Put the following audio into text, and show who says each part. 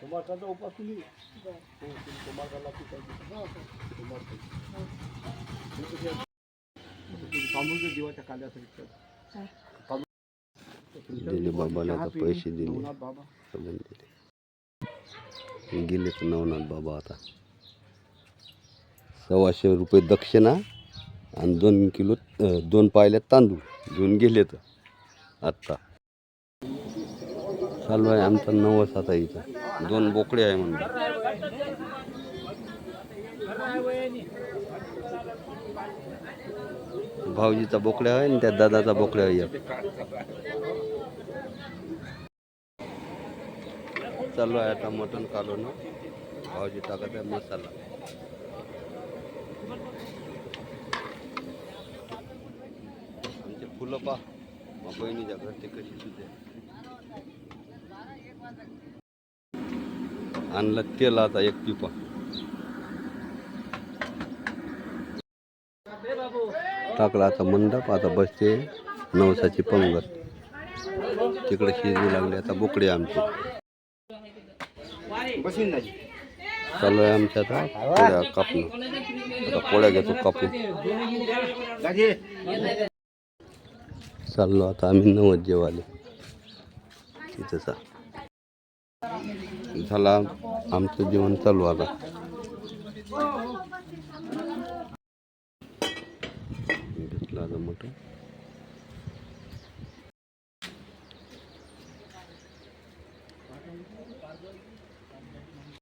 Speaker 1: टमाटाचा उपास तुम्ही टमाटाला तांदूळच्या जीवाच्या कांद्यासाठी
Speaker 2: दिले बाबाला आता पैसे दिले गेले तर नवनाथ बाबा आता 125 रुपये दक्षिणा आणि 2 किलो 2 पायल्या तांदूळ घेऊन गेले तर आत्ता चालू आहे आमचा नवस आता इथं 2 बोकडे आहे म्हणून भाऊजीचा बोकड्या आहे आणि त्या दादाचा बोकड्या आहे चालू आहे आता मटण कालवणं भाऊजी टाकत आहे मसाला आमचे फुलं पा बहिणीच्या घरचे कशी सुद्धा आणलं तेल आता 1 पिपा टाकला आता मंडप आता बसते नवसाची पंगत तिकडे शिजू लागले आता बोकडे आमचे चालू आहे आमच्या आता पोळ्या कापणं आता पोळ्या घेतो कापून चाललो आता आम्ही नवस जेवाले तिथं झाला आमचं जेवण चालू आता घेतलं आता मोठं